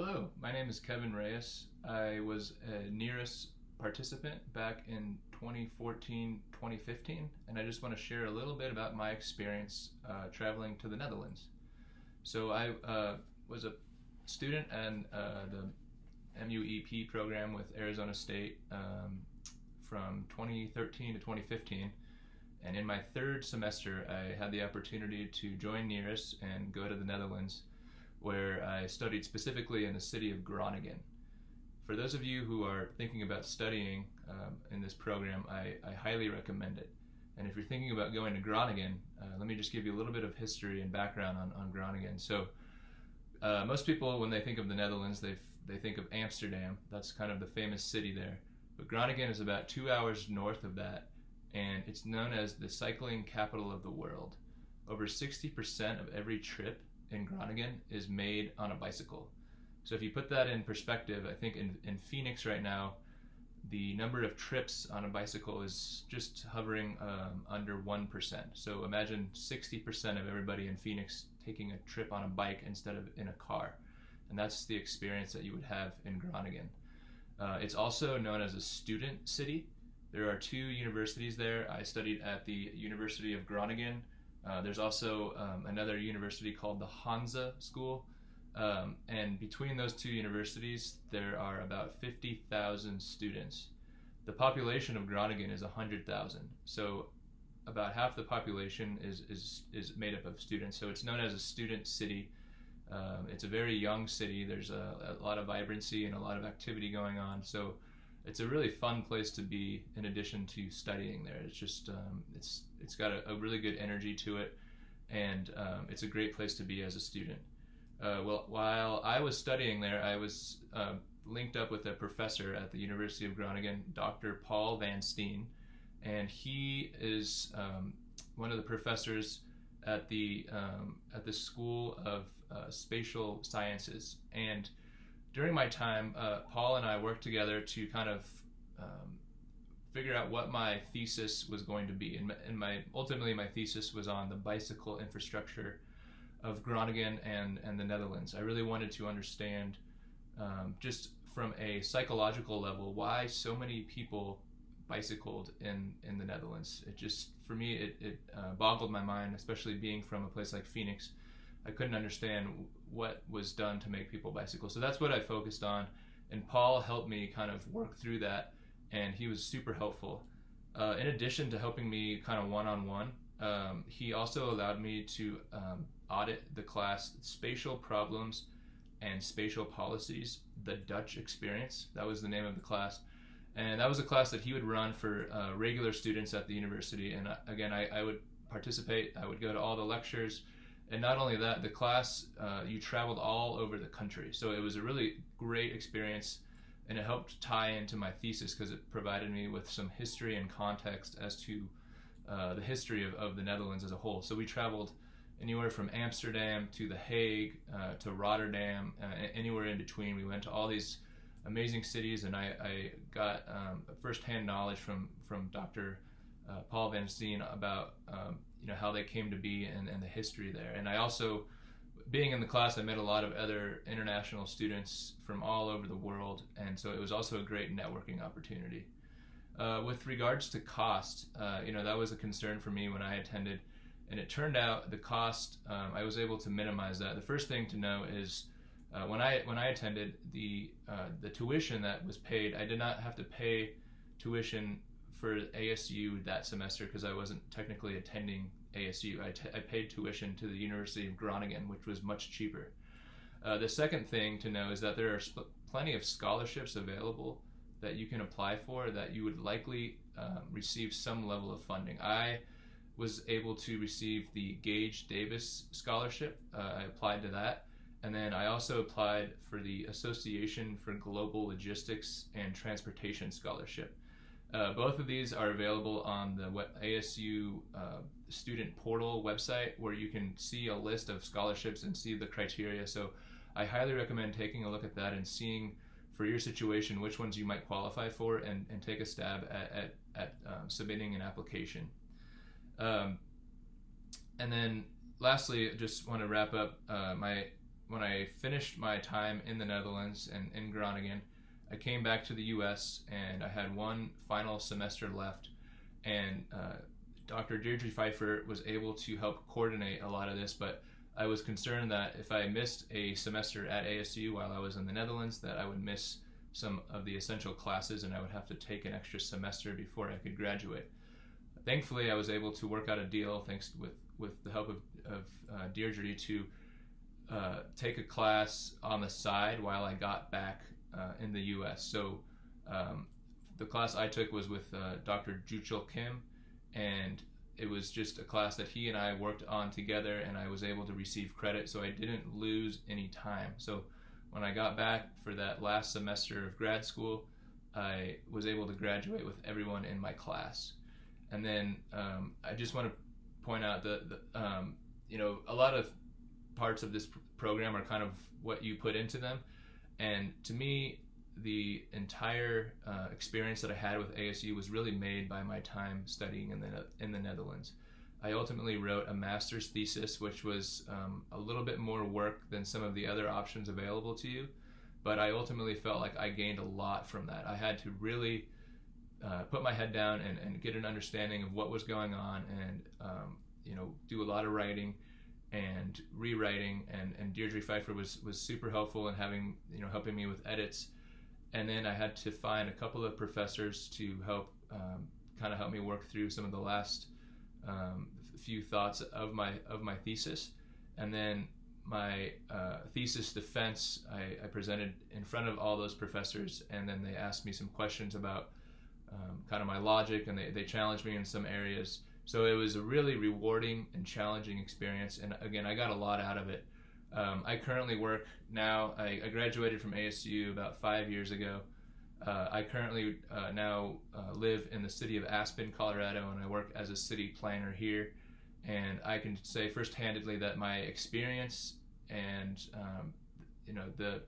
Hello, my name is Kevin Reyes. I was a NEURUS participant back in 2014, 2015, and I just want to share a little bit about my experience traveling to the Netherlands. So I was a student in the MUEP program with Arizona State from 2013 to 2015, and in my third semester I had the opportunity to join NEURUS and go to the Netherlands, where I studied specifically in the city of Groningen. For those of you who are thinking about studying in this program, I highly recommend it. And if you're thinking about going to Groningen, let me just give you a little bit of history and background on Groningen. So most people, when they think of the Netherlands, they think of Amsterdam. That's kind of the famous city there. But Groningen is about 2 hours north of that, and it's known as the cycling capital of the world. Over 60% of every trip in Groningen is made on a bicycle. So if you put that in perspective, I think in Phoenix right now, the number of trips on a bicycle is just hovering under 1%. So imagine 60% of everybody in Phoenix taking a trip on a bike instead of in a car. And that's the experience that you would have in Groningen. It's also known as a student city. There are two universities there. I studied at the University of Groningen. There's also another university called the Hansa School, and between those two universities there are about 50,000 students. The population of Groningen is 100,000, so about half the population is made up of students, so it's known as a student city. It's a very young city. There's a lot of vibrancy and a lot of activity going on, so it's a really fun place to be in addition to studying there. It's just it's got a really good energy to it, and it's a great place to be as a student. Well, while I was studying there, I was linked up with a professor at the University of Groningen, Dr. Paul Van Steen, and he is one of the professors at the School of Spatial Sciences. And during my time, Paul and I worked together to kind of figure out what my thesis was going to be. And ultimately my thesis was on the bicycle infrastructure of Groningen and the Netherlands. I really wanted to understand, just from a psychological level, why so many people bicycled in the Netherlands. It just, for me, it boggled my mind, especially being from a place like Phoenix. I couldn't understand what was done to make people bicycle. So that's what I focused on, and Paul helped me kind of work through that, and he was super helpful. In addition to helping me kind of one-on-one, he also allowed me to audit the class Spatial Problems and Spatial Policies, the Dutch Experience. That was the name of the class. And that was a class that he would run for regular students at the university. And again, I would participate. I would go to all the lectures. And not only that, the class, you traveled all over the country. So it was a really great experience, and it helped tie into my thesis because it provided me with some history and context as to the history of the Netherlands as a whole. So we traveled anywhere from Amsterdam to The Hague to Rotterdam, anywhere in between. We went to all these amazing cities, and I got first-hand knowledge from Dr. Paul Van Steen about how they came to be and the history there. And I also, being in the class, I met a lot of other international students from all over the world, and so it was also a great networking opportunity. With regards to cost, that was a concern for me when I attended, and it turned out the cost, I was able to minimize that. The first thing to know is when I attended, the tuition that was paid, I did not have to pay tuition for ASU that semester because I wasn't technically attending ASU. I paid tuition to the University of Groningen, which was much cheaper. The second thing to know is that there are plenty of scholarships available that you can apply for that you would likely receive some level of funding. I was able to receive the Gage Davis Scholarship. I applied to that. And then I also applied for the Association for Global Logistics and Transportation Scholarship. Both of these are available on the ASU student portal website, where you can see a list of scholarships and see the criteria. So I highly recommend taking a look at that and seeing for your situation which ones you might qualify for, and take a stab at submitting an application. And then lastly, I just want to wrap up when I finished my time in the Netherlands and in Groningen, I came back to the U.S. and I had one final semester left, and Dr. Deirdre Pfeiffer was able to help coordinate a lot of this, but I was concerned that if I missed a semester at ASU while I was in the Netherlands, that I would miss some of the essential classes and I would have to take an extra semester before I could graduate. Thankfully, I was able to work out a deal, thanks with the help of Deirdre, to take a class on the side while I got back in the U.S. So the class I took was with Dr. Juchul Kim, and it was just a class that he and I worked on together, and I was able to receive credit, so I didn't lose any time. So when I got back for that last semester of grad school, I was able to graduate with everyone in my class. And then I just want to point out that a lot of parts of this program are kind of what you put into them. And to me, the entire experience that I had with ASU was really made by my time studying in the Netherlands. I ultimately wrote a master's thesis, which was a little bit more work than some of the other options available to you, but I ultimately felt like I gained a lot from that. I had to really put my head down and get an understanding of what was going on, and do a lot of writing and rewriting, and Deirdre Pfeiffer was super helpful in helping me with edits. And then I had to find a couple of professors to help help me work through some of the last few thoughts of my thesis. And then my thesis defense, I presented in front of all those professors, and then they asked me some questions about my logic, and they challenged me in some areas. So it was a really rewarding and challenging experience, and again, I got a lot out of it. I currently work now. I graduated from ASU about 5 years ago. I currently now live in the city of Aspen, Colorado, and I work as a city planner here. And I can say first-handedly that my experience and the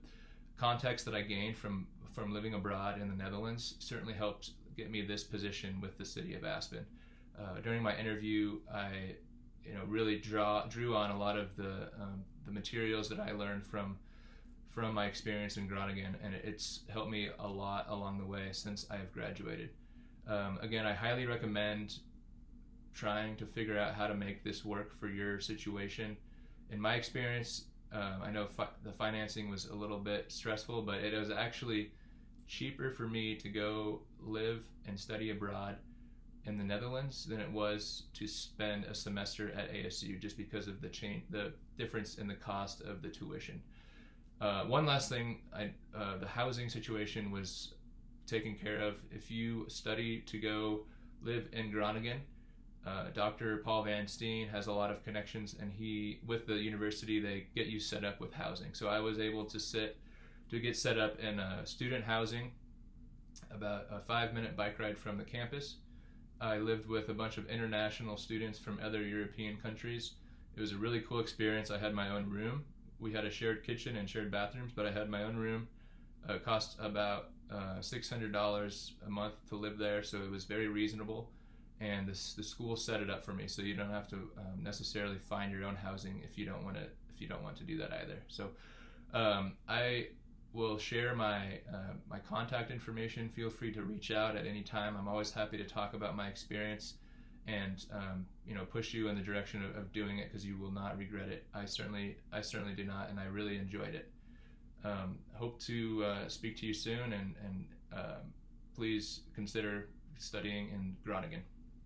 context that I gained from living abroad in the Netherlands certainly helped get me this position with the city of Aspen. During my interview, I really drew on a lot of the materials that I learned from my experience in Groningen, and it's helped me a lot along the way since I have graduated. Again, I highly recommend trying to figure out how to make this work for your situation. In my experience, I know the financing was a little bit stressful, but it was actually cheaper for me to go live and study abroad in the Netherlands than it was to spend a semester at ASU, just because of the difference in the cost of the tuition. One last thing, the housing situation was taken care of. If you study to go live in Groningen, Dr. Paul Van Steen has a lot of connections, and with the university, they get you set up with housing. So I was able to get set up in student housing, about a 5-minute bike ride from the campus. I lived with a bunch of international students from other European countries. It was a really cool experience. I had my own room. We had a shared kitchen and shared bathrooms, but I had my own room. It cost about $600 a month to live there, so it was very reasonable. And the school set it up for me, so you don't have to necessarily find your own housing if you don't want to do that either. So I will share my contact information. Feel free to reach out at any time. I'm always happy to talk about my experience and push you in the direction of doing it, because you will not regret it. I certainly did not, and I really enjoyed it. Hope to speak to you soon, and please consider studying in Groningen.